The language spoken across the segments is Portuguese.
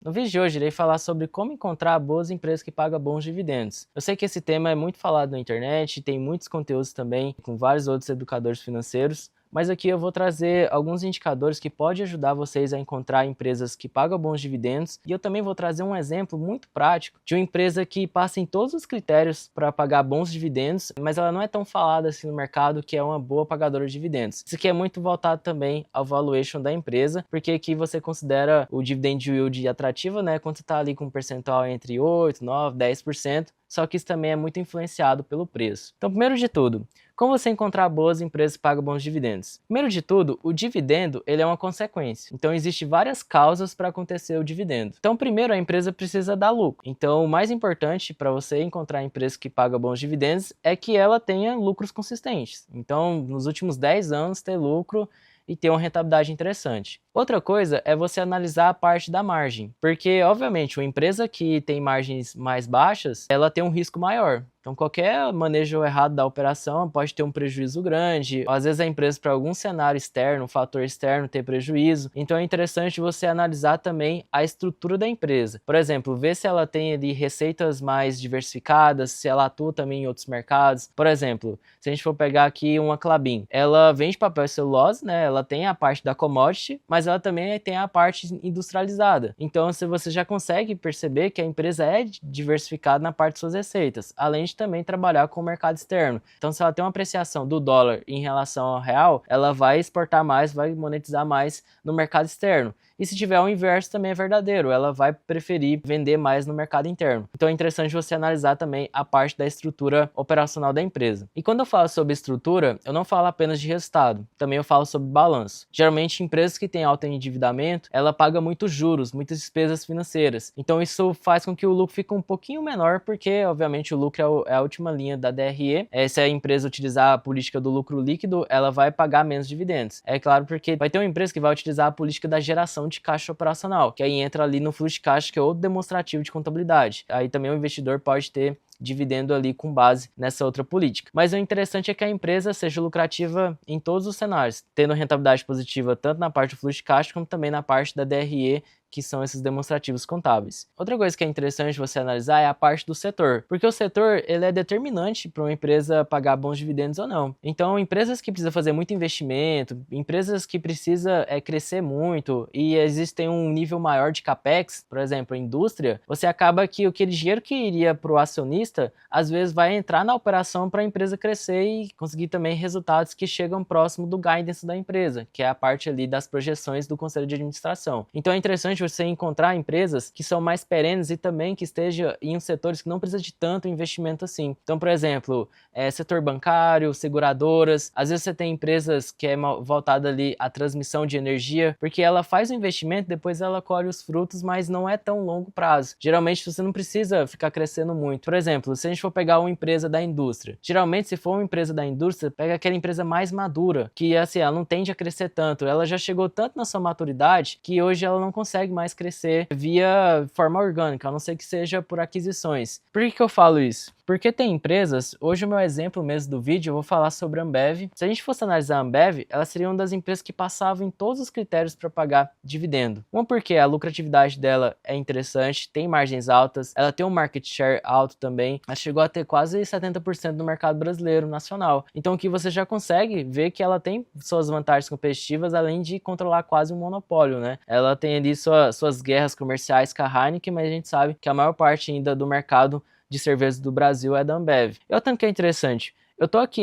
No vídeo de hoje, irei falar sobre como encontrar boas empresas que pagam bons dividendos. Eu sei que esse tema é muito falado na internet, tem muitos conteúdos também com vários outros educadores financeiros, mas aqui eu vou trazer alguns indicadores que podem ajudar vocês a encontrar empresas que pagam bons dividendos, e eu também vou trazer um exemplo muito prático de uma empresa que passa em todos os critérios para pagar bons dividendos, mas ela não é tão falada assim no mercado, que é uma boa pagadora de dividendos. Isso aqui é muito voltado também ao valuation da empresa, porque aqui você considera o dividend yield atrativo, né, quando você está ali com um percentual entre 8, 9, 10%, só que isso também é muito influenciado pelo preço. Então, primeiro de tudo, como você encontrar boas empresas que pagam bons dividendos? Primeiro de tudo, o dividendo ele é uma consequência. Então, existem várias causas para acontecer o dividendo. Então, primeiro, a empresa precisa dar lucro. Então, o mais importante para você encontrar empresas que pagam bons dividendos é que ela tenha lucros consistentes. Então, nos últimos 10 anos, ter lucro e ter uma rentabilidade interessante. Outra coisa é você analisar a parte da margem, porque, obviamente, uma empresa que tem margens mais baixas, ela tem um risco maior. Então, qualquer manejo errado da operação pode ter um prejuízo grande. Às vezes a empresa, para algum cenário externo, um fator externo, ter prejuízo. Então, é interessante você analisar também a estrutura da empresa. Por exemplo, ver se ela tem ali receitas mais diversificadas, se ela atua também em outros mercados. Por exemplo, se a gente for pegar aqui uma Klabin, ela vende papel e celulose, né? Ela tem a parte da commodity, mas ela também tem a parte industrializada. Então, se você já consegue perceber que a empresa é diversificada na parte de suas receitas, além de também trabalhar com o mercado externo. Então, se ela tem uma apreciação do dólar em relação ao real, ela vai exportar mais, vai monetizar mais no mercado externo. E se tiver o inverso, também é verdadeiro, ela vai preferir vender mais no mercado interno. Então é interessante você analisar também a parte da estrutura operacional da empresa. E quando eu falo sobre estrutura, eu não falo apenas de resultado, também eu falo sobre balanço. Geralmente, empresas que têm alto endividamento, ela paga muitos juros, muitas despesas financeiras. Então isso faz com que o lucro fique um pouquinho menor, porque obviamente o lucro é a última linha da DRE. Se a empresa utilizar a política do lucro líquido, ela vai pagar menos dividendos. É claro, porque vai ter uma empresa que vai utilizar a política da geração de caixa operacional, que aí entra ali no fluxo de caixa, que é outro demonstrativo de contabilidade. Aí também o investidor pode ter dividendo ali com base nessa outra política. Mas o interessante é que a empresa seja lucrativa em todos os cenários, tendo rentabilidade positiva tanto na parte do fluxo de caixa, como também na parte da DRE, que são esses demonstrativos contábeis. Outra coisa que é interessante você analisar é a parte do setor, porque o setor ele é determinante para uma empresa pagar bons dividendos ou não. Então, empresas que precisam fazer muito investimento, empresas que precisam crescer muito e existem um nível maior de capex, por exemplo, a indústria, você acaba que aquele dinheiro que iria para o acionista, às vezes vai entrar na operação para a empresa crescer e conseguir também resultados que chegam próximo do guidance da empresa, que é a parte ali das projeções do conselho de administração. Então, é interessante você encontrar empresas que são mais perenes e também que estejam em setores que não precisam de tanto investimento assim. Então, por exemplo, setor bancário, seguradoras, às vezes você tem empresas que é voltada ali à transmissão de energia, porque ela faz o investimento, depois ela colhe os frutos, mas não é tão longo prazo. Geralmente você não precisa ficar crescendo muito. Por exemplo, se a gente for pegar uma empresa da indústria, geralmente se for uma empresa da indústria, pega aquela empresa mais madura, que assim, ela não tende a crescer tanto, ela já chegou tanto na sua maturidade que hoje ela não consegue mais crescer via forma orgânica, a não ser que seja por aquisições. Por que eu falo isso? Porque tem empresas, hoje o meu exemplo mesmo do vídeo, eu vou falar sobre a Ambev. Se a gente fosse analisar a Ambev, ela seria uma das empresas que passavam em todos os critérios para pagar dividendo. Uma porque a lucratividade dela é interessante, tem margens altas, ela tem um market share alto também, ela chegou a ter quase 70% do mercado brasileiro nacional. Então aqui você já consegue ver que ela tem suas vantagens competitivas, além de controlar quase um monopólio, né? Ela tem ali suas guerras comerciais com a Heineken, mas a gente sabe que a maior parte ainda do mercado de cervejas do Brasil é da Ambev. E olha tanto que é interessante. Eu tô aqui,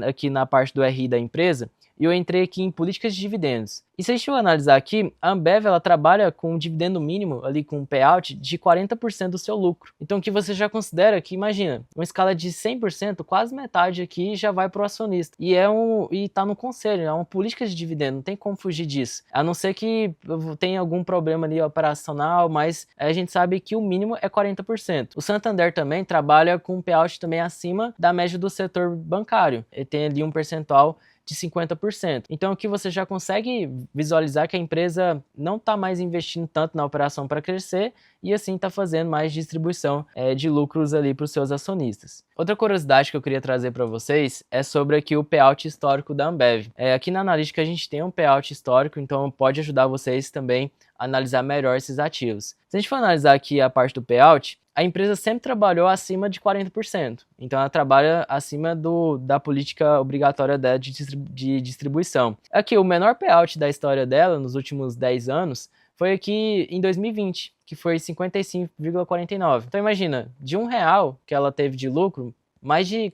aqui na parte do RI da empresa e eu entrei aqui em políticas de dividendos. E se a gente for analisar aqui, a Ambev ela trabalha com um dividendo mínimo, ali com um payout de 40% do seu lucro. Então que você já considera que, imagina, uma escala de 100%, quase metade aqui já vai para o acionista. E tá no conselho, é uma política de dividendo, não tem como fugir disso. A não ser que tenha algum problema ali operacional, mas a gente sabe que o mínimo é 40%. O Santander também trabalha com um payout também acima da média do setor bancário. Ele tem ali um percentual de 50%. Então aqui você já consegue visualizar que a empresa não está mais investindo tanto na operação para crescer e assim está fazendo mais distribuição de lucros ali para os seus acionistas. Outra curiosidade que eu queria trazer para vocês é sobre aqui o payout histórico da Ambev. Aqui na Analítica a gente tem um payout histórico, então pode ajudar vocês também analisar melhor esses ativos. Se a gente for analisar aqui a parte do payout, a empresa sempre trabalhou acima de 40%. Então ela trabalha acima da política obrigatória dela de distribuição. Aqui, o menor payout da história dela, nos últimos 10 anos, foi aqui em 2020, que foi 55,49. Então imagina, de R$ 1 que ela teve de lucro, mais de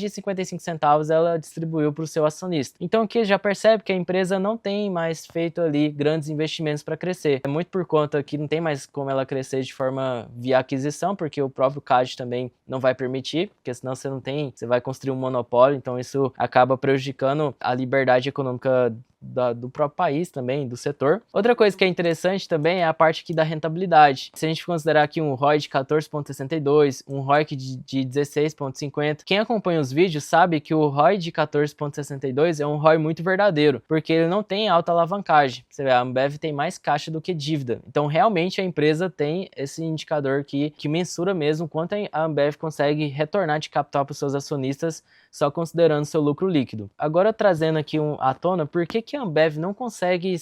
55 centavos ela distribuiu para o seu acionista. Então aqui já percebe que a empresa não tem mais feito ali grandes investimentos para crescer. É muito por conta que não tem mais como ela crescer de forma via aquisição, porque o próprio CAD também não vai permitir, porque senão você vai construir um monopólio, então isso acaba prejudicando a liberdade econômica do próprio país também, do setor. Outra coisa que é interessante também é a parte aqui da rentabilidade. Se a gente considerar aqui um ROI de 14,62, um ROIC de 16,50, quem acompanha os vídeos sabe que o ROI de 14,62 é um ROI muito verdadeiro, porque ele não tem alta alavancagem. Você vê, a Ambev tem mais caixa do que dívida. Então, realmente, a empresa tem esse indicador que mensura mesmo quanto a Ambev consegue retornar de capital para os seus acionistas, só considerando seu lucro líquido. Agora, trazendo aqui à tona, por que a Ambev não consegue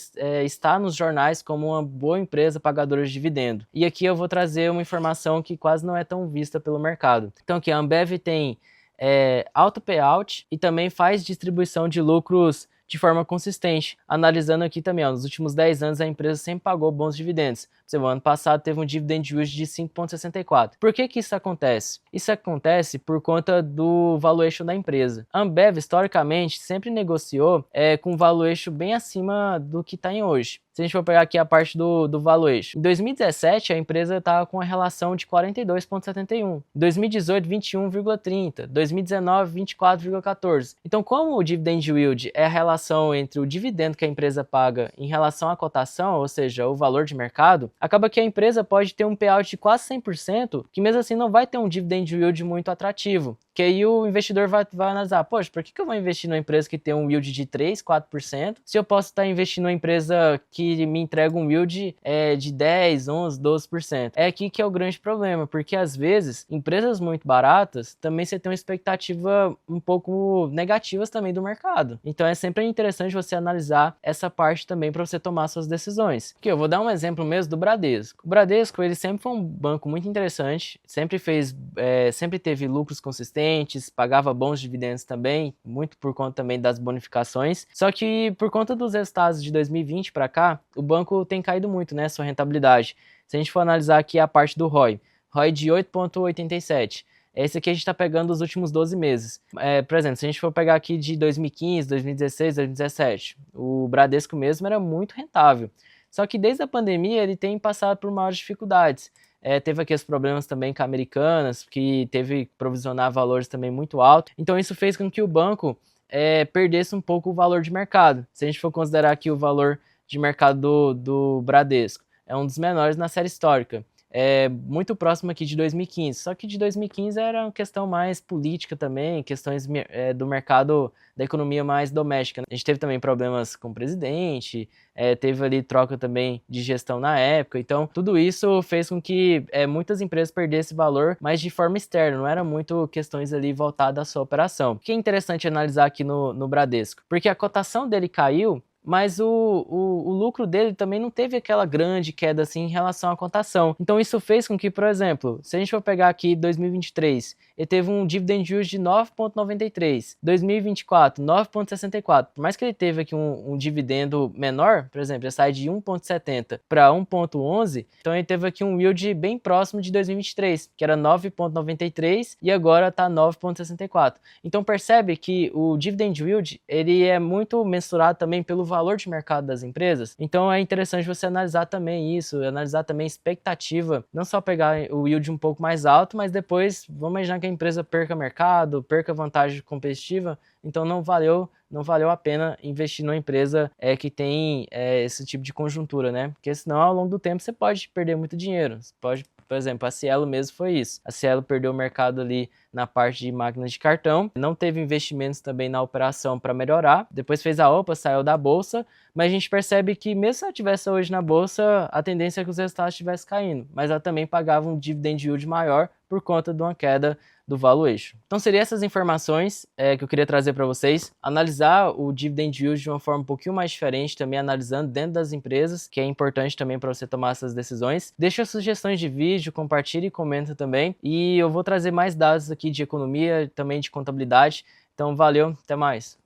estar nos jornais como uma boa empresa pagadora de dividendo? E aqui eu vou trazer uma informação que quase não é tão vista pelo mercado. Então aqui a Ambev tem alto payout e também faz distribuição de lucros de forma consistente. Analisando aqui também, nos últimos 10 anos a empresa sempre pagou bons dividendos. O ano passado teve um dividend yield de 5,64. Por que isso acontece? Isso acontece por conta do valuation da empresa. A Ambev, historicamente, sempre negociou com valuation bem acima do que está em hoje. Se a gente for pegar aqui a parte do valuation. Em 2017, a empresa estava com a relação de 42,71. Em 2018, 21,30. 2019, 24,14. Então, como o dividend yield é a relação entre o dividendo que a empresa paga em relação à cotação, ou seja, o valor de mercado, acaba que a empresa pode ter um payout de quase 100%, que mesmo assim não vai ter um dividend yield muito atrativo. Que aí o investidor vai analisar, poxa, por que eu vou investir numa empresa que tem um yield de 3, 4%, se eu posso estar investindo numa empresa que me entrega um yield de 10, 11, 12%? É aqui que é o grande problema, porque às vezes, empresas muito baratas, também você tem uma expectativa um pouco negativas também do mercado. Então é sempre interessante você analisar essa parte também para você tomar suas decisões. Aqui eu vou dar um exemplo mesmo do Bradesco. O Bradesco, ele sempre foi um banco muito interessante, sempre teve lucros consistentes, pagava bons dividendos também, muito por conta também das bonificações. Só que por conta dos resultados de 2020 para cá, o banco tem caído muito, né, sua rentabilidade. Se a gente for analisar aqui a parte do ROI de 8,87. Esse aqui a gente está pegando os últimos 12 meses. Por exemplo, se a gente for pegar aqui de 2015, 2016, 2017, o Bradesco mesmo era muito rentável. Só que desde a pandemia ele tem passado por maiores dificuldades. Teve aqui os problemas também com a Americanas, que teve que provisionar valores também muito altos. Então isso fez com que o banco perdesse um pouco o valor de mercado. Se a gente for considerar aqui o valor de mercado do Bradesco, é um dos menores na série histórica. Muito próximo aqui de 2015, só que de 2015 era uma questão mais política também, questões do mercado, da economia mais doméstica. A gente teve também problemas com o presidente, teve ali troca também de gestão na época, então tudo isso fez com que muitas empresas perdessem valor, mas de forma externa, não era muito questões ali voltadas à sua operação. O que é interessante analisar aqui no Bradesco? Porque a cotação dele caiu, mas o lucro dele também não teve aquela grande queda assim em relação à cotação. Então isso fez com que, por exemplo, se a gente for pegar aqui 2023, ele teve um dividend yield de 9,93, 2024, 9,64. Por mais que ele teve aqui um dividendo menor, por exemplo, ele sai de 1,70 para 1,11, então ele teve aqui um yield bem próximo de 2023, que era 9,93 e agora está 9,64. Então percebe que o dividend yield, ele é muito mensurado também pelo valor de mercado das empresas. Então é interessante você analisar também isso, analisar também a expectativa, não só pegar o yield um pouco mais alto, mas depois vamos imaginar que a empresa perca mercado, perca vantagem competitiva, então não valeu a pena investir numa empresa que tem esse tipo de conjuntura, né? Porque senão ao longo do tempo você pode perder muito dinheiro. Você pode, por exemplo, a Cielo mesmo foi isso. A Cielo perdeu o mercado ali na parte de máquinas de cartão, não teve investimentos também na operação para melhorar, depois fez a OPA, saiu da bolsa, mas a gente percebe que mesmo se ela estivesse hoje na bolsa, a tendência é que os resultados estivessem caindo, mas ela também pagava um dividend yield maior por conta de uma queda do valuation. Então seriam essas informações que eu queria trazer para vocês, analisar o dividend yield de uma forma um pouquinho mais diferente, também analisando dentro das empresas, que é importante também para você tomar essas decisões. Deixa sugestões de vídeo, compartilhe e comenta também, e eu vou trazer mais dados aqui de economia, também de contabilidade. Então valeu, até mais!